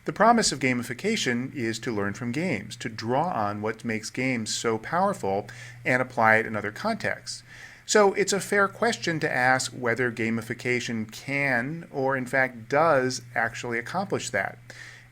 The promise of gamification is to learn from games, to draw on what makes games so powerful and apply it in other contexts. So it's a fair question to ask whether gamification can, or in fact does, actually accomplish that.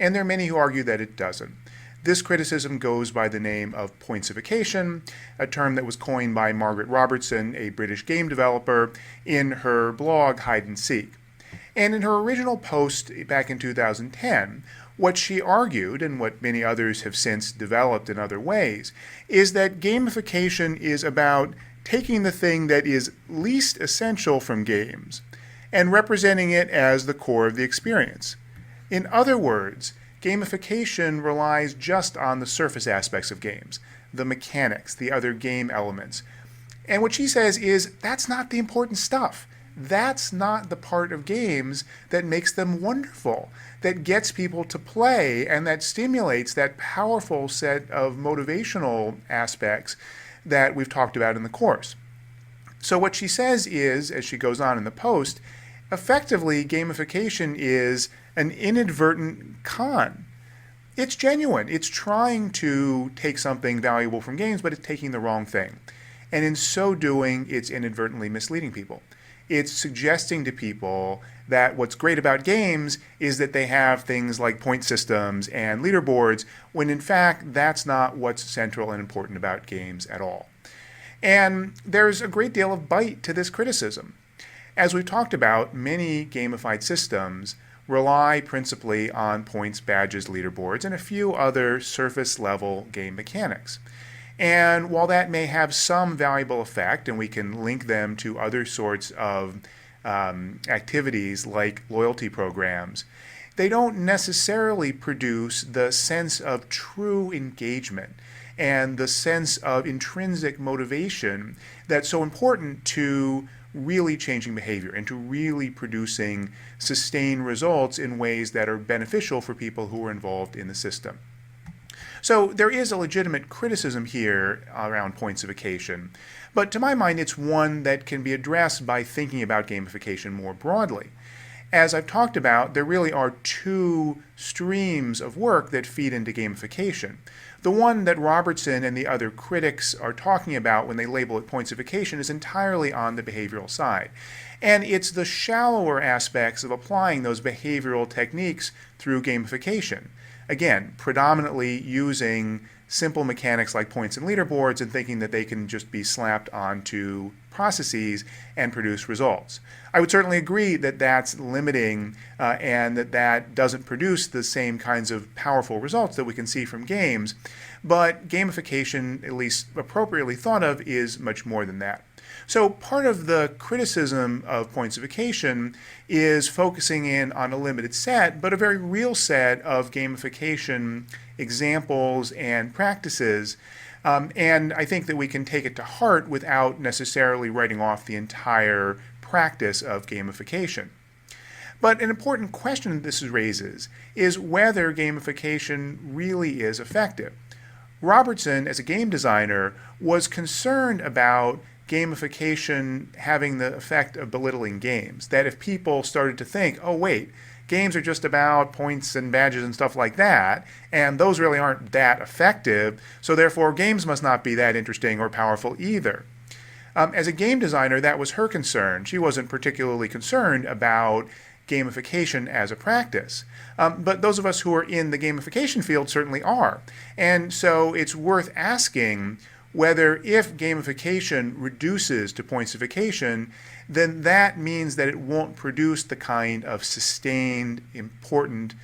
And there are many who argue that it doesn't. This criticism goes by the name of Pointsification, a term that was coined by Margaret Robertson, a British game developer, in her blog Hide and Seek. And in her original post back in 2010, what she argued, and what many others have since developed in other ways, is that gamification is about taking the thing that is least essential from games and representing it as the core of the experience. In other words, gamification relies just on the surface aspects of games, the mechanics, the other game elements. And what she says is that's not the important stuff. That's not the part of games that makes them wonderful, that gets people to play, and that stimulates that powerful set of motivational aspects that we've talked about in the course. So what she says is, as she goes on in the post, effectively gamification is an inadvertent con. It's genuine. It's trying to take something valuable from games, but it's taking the wrong thing. And in so doing, it's inadvertently misleading people. It's suggesting to people that what's great about games is that they have things like point systems and leaderboards, when in fact that's not what's central and important about games at all. And there's a great deal of bite to this criticism. As we've talked about, many gamified systems rely principally on points, badges, leaderboards, and a few other surface-level game mechanics. And while that may have some valuable effect, and we can link them to other sorts of activities like loyalty programs, they don't necessarily produce the sense of true engagement and the sense of intrinsic motivation that's so important to really changing behavior and to really producing sustained results in ways that are beneficial for people who are involved in the system. So there is a legitimate criticism here around pointsification, but to my mind it's one that can be addressed by thinking about gamification more broadly. As I've talked about, there really are two streams of work that feed into gamification. The one that Robertson and the other critics are talking about when they label it pointsification is entirely on the behavioral side. And it's the shallower aspects of applying those behavioral techniques through gamification. Again, predominantly using simple mechanics like points and leaderboards and thinking that they can just be slapped onto processes and produce results. I would certainly agree that that's limiting and that doesn't produce the same kinds of powerful results that we can see from games, but gamification, at least appropriately thought of, is much more than that. So part of the criticism of pointsification is focusing in on a limited set, but a very real set of gamification examples and practices. And I think that we can take it to heart without necessarily writing off the entire practice of gamification. But an important question this raises is whether gamification really is effective. Robertson, as a game designer, was concerned about gamification having the effect of belittling games. That if people started to think, oh wait, games are just about points and badges and stuff like that, and those really aren't that effective, so therefore games must not be that interesting or powerful either. As a game designer, that was her concern. She wasn't particularly concerned about gamification as a practice. But those of us who are in the gamification field certainly are. And so it's worth asking whether if gamification reduces to pointsification, then that means that it won't produce the kind of sustained, important,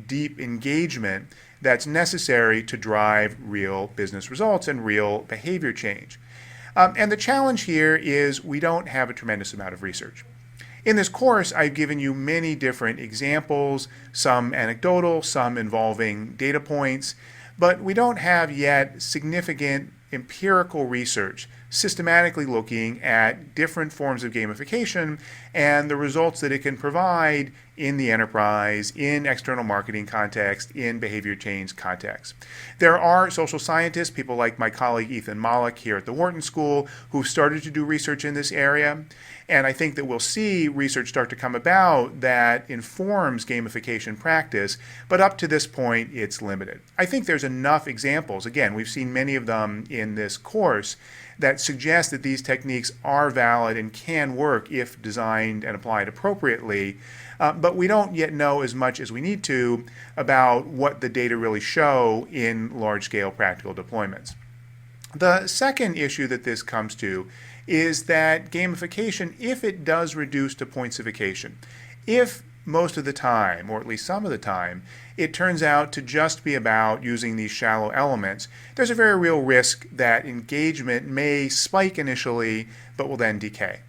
deep engagement that's necessary to drive real business results and real behavior change. And the challenge here is we don't have a tremendous amount of research. In this course, I've given you many different examples, some anecdotal, some involving data points, but we don't have yet significant empirical research systematically looking at different forms of gamification and the results that it can provide in the enterprise, in external marketing context, in behavior change context. There are social scientists, people like my colleague Ethan Mollick here at the Wharton School, who've started to do research in this area. And I think that we'll see research start to come about that informs gamification practice, but up to this point, it's limited. I think there's enough examples, again, we've seen many of them in this course, that suggest that these techniques are valid and can work if designed and applied appropriately. But we don't yet know as much as we need to about what the data really show in large-scale practical deployments. The second issue that this comes to is that gamification, if it does reduce to pointsification, if most of the time, or at least some of the time, it turns out to just be about using these shallow elements, there's a very real risk that engagement may spike initially, but will then decay.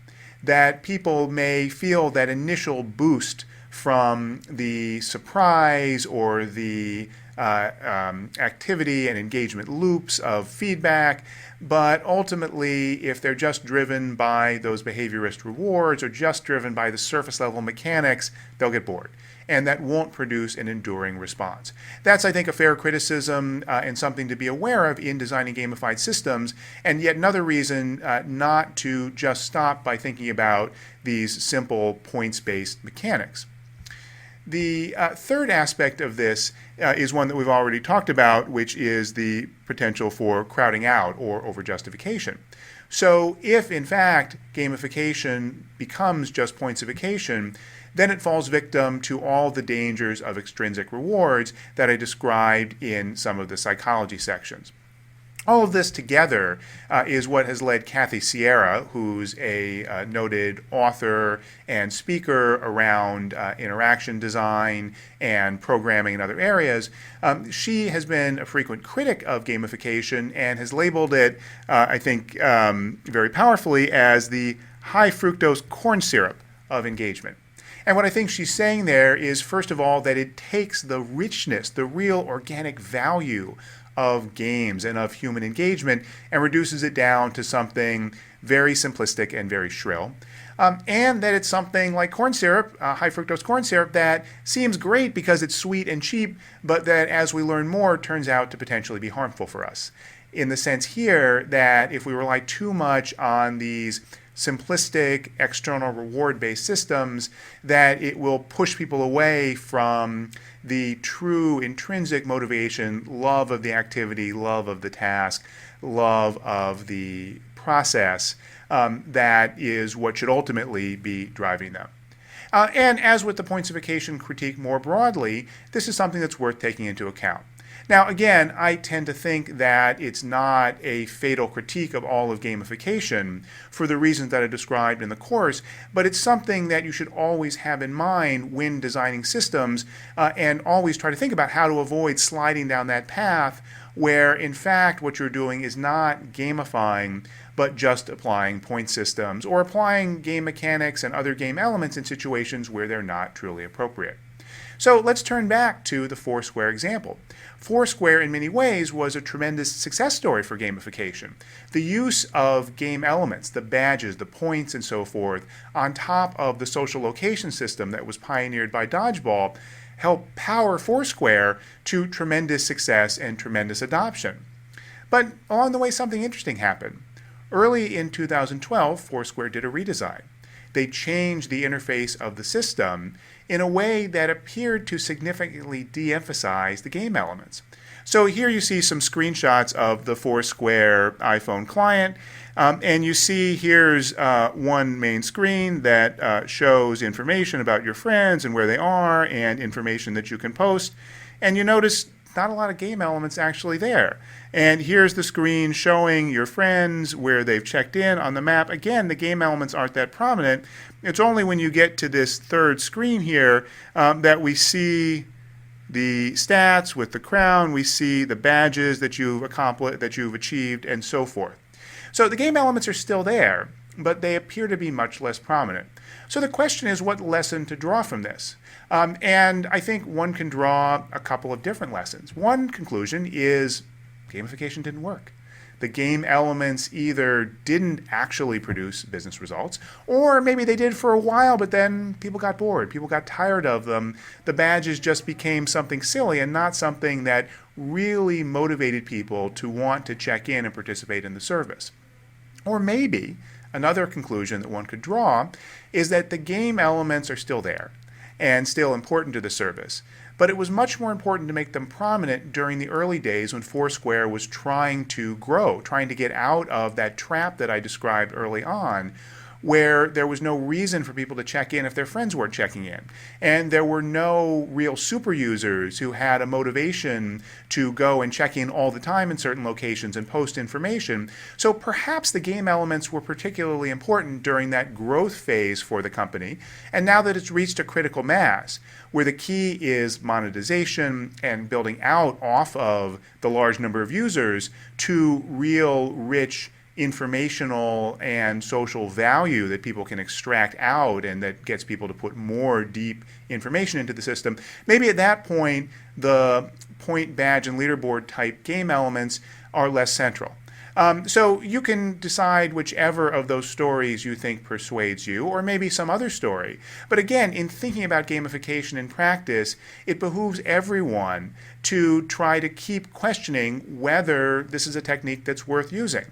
That people may feel that initial boost from the surprise or the activity and engagement loops of feedback, but ultimately, if they're just driven by those behaviorist rewards or just driven by the surface level mechanics, they'll get bored. And that won't produce an enduring response. That's, I think, a fair criticism and something to be aware of in designing gamified systems, and yet another reason not to just stop by thinking about these simple points-based mechanics. The third aspect of this is one that we've already talked about, which is the potential for crowding out or overjustification. So if, in fact, gamification becomes just pointsification, then it falls victim to all the dangers of extrinsic rewards that I described in some of the psychology sections. All of this together is what has led Kathy Sierra, who's a noted author and speaker around interaction design and programming in other areas. She has been a frequent critic of gamification and has labeled it, I think, very powerfully as the high fructose corn syrup of engagement. And what I think she's saying there is, first of all, that it takes the richness, the real organic value of games and of human engagement and reduces it down to something very simplistic and very shrill. And that it's something like corn syrup, high fructose corn syrup, that seems great because it's sweet and cheap, but that as we learn more, turns out to potentially be harmful for us. In the sense here that if we rely too much on these simplistic, external reward-based systems, that it will push people away from the true intrinsic motivation, love of the activity, love of the task, love of the process, that is what should ultimately be driving them. And as with the pointsification critique more broadly, this is something that's worth taking into account. Now, again, I tend to think that it's not a fatal critique of all of gamification for the reasons that I described in the course, but it's something that you should always have in mind when designing systems and always try to think about how to avoid sliding down that path where, in fact, what you're doing is not gamifying, but just applying point systems or applying game mechanics and other game elements in situations where they're not truly appropriate. So let's turn back to the Foursquare example. Foursquare, in many ways, was a tremendous success story for gamification. The use of game elements, the badges, the points, and so forth, on top of the social location system that was pioneered by Dodgeball, helped power Foursquare to tremendous success and tremendous adoption. But along the way, something interesting happened. Early in 2012, Foursquare did a redesign. They changed the interface of the system in a way that appeared to significantly de-emphasize the game elements. So here you see some screenshots of the Foursquare iPhone client, and you see here's one main screen that shows information about your friends and where they are and information that you can post. And you notice not a lot of game elements actually there. And here's the screen showing your friends where they've checked in on the map. Again, the game elements aren't that prominent. It's only when you get to this third screen here that we see the stats with the crown, we see the badges that you've accomplished, that you've achieved, and so forth. So the game elements are still there, but they appear to be much less prominent. So the question is, what lesson to draw from this? And I think one can draw a couple of different lessons. One conclusion is gamification didn't work. The game elements either didn't actually produce business results, or maybe they did for a while, but then people got bored, people got tired of them. The badges just became something silly and not something that really motivated people to want to check in and participate in the service. Or maybe another conclusion that one could draw is that the game elements are still there and still important to the service. But it was much more important to make them prominent during the early days when Foursquare was trying to grow, trying to get out of that trap that I described early on, where there was no reason for people to check in if their friends weren't checking in. And there were no real super users who had a motivation to go and check in all the time in certain locations and post information. So perhaps the game elements were particularly important during that growth phase for the company. And now that it's reached a critical mass, where the key is monetization and building out off of the large number of users to real rich informational and social value that people can extract out and that gets people to put more deep information into the system, maybe at that point the point, badge, and leaderboard type game elements are less central. So you can decide whichever of those stories you think persuades you, or maybe some other story. But again, in thinking about gamification in practice, it behooves everyone to try to keep questioning whether this is a technique that's worth using.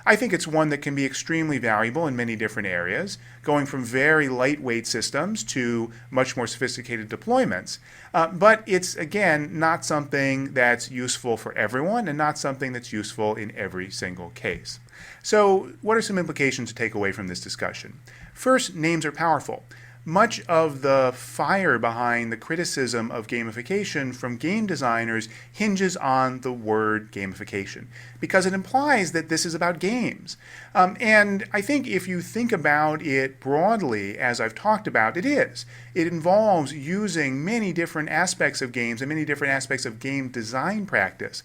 I think it's one that can be extremely valuable in many different areas, going from very lightweight systems to much more sophisticated deployments. But it's, again, not something that's useful for everyone and not something that's useful in every single case. So what are some implications to take away from this discussion? First, names are powerful. Much of the fire behind the criticism of gamification from game designers hinges on the word gamification, because it implies that this is about games. And I think if you think about it broadly, as I've talked about, it is. It involves using many different aspects of games and many different aspects of game design practice.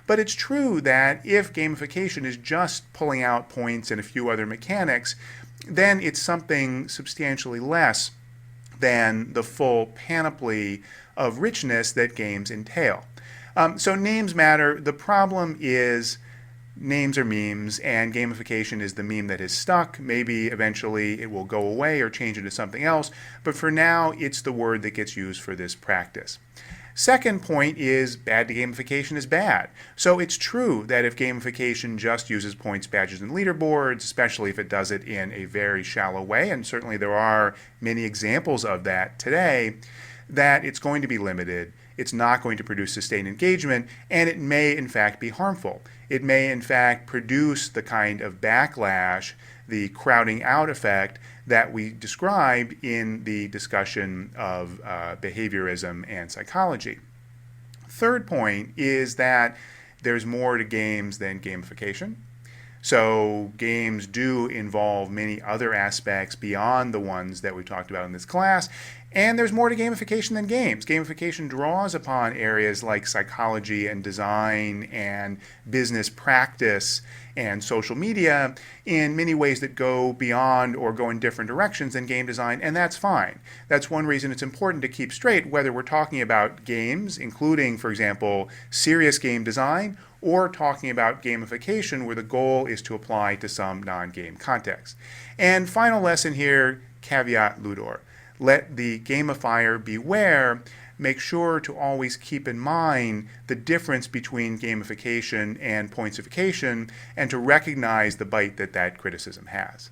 But it's true that if gamification is just pulling out points and a few other mechanics, then it's something substantially less than the full panoply of richness that games entail. So names matter. The problem is names are memes, and gamification is the meme that is stuck. Maybe eventually it will go away or change into something else, but for now it's the word that gets used for this practice. Second point is bad gamification is bad. So it's true that if gamification just uses points, badges, and leaderboards, especially if it does it in a very shallow way, and certainly there are many examples of that today, that it's going to be limited, it's not going to produce sustained engagement, and it may in fact be harmful. It may in fact produce the kind of backlash, the crowding out effect that we described in the discussion of behaviorism and psychology. Third point is that there's more to games than gamification. So games do involve many other aspects beyond the ones that we talked about in this class, and there's more to gamification than games. Gamification draws upon areas like psychology and design and business practice and social media in many ways that go beyond or go in different directions than game design, and that's fine. That's one reason it's important to keep straight whether we're talking about games, including, for example, serious game design, or talking about gamification where the goal is to apply to some non-game context. And final lesson here, caveat ludor. Let the gamifier beware. Make sure to always keep in mind the difference between gamification and pointsification and to recognize the bite that that criticism has.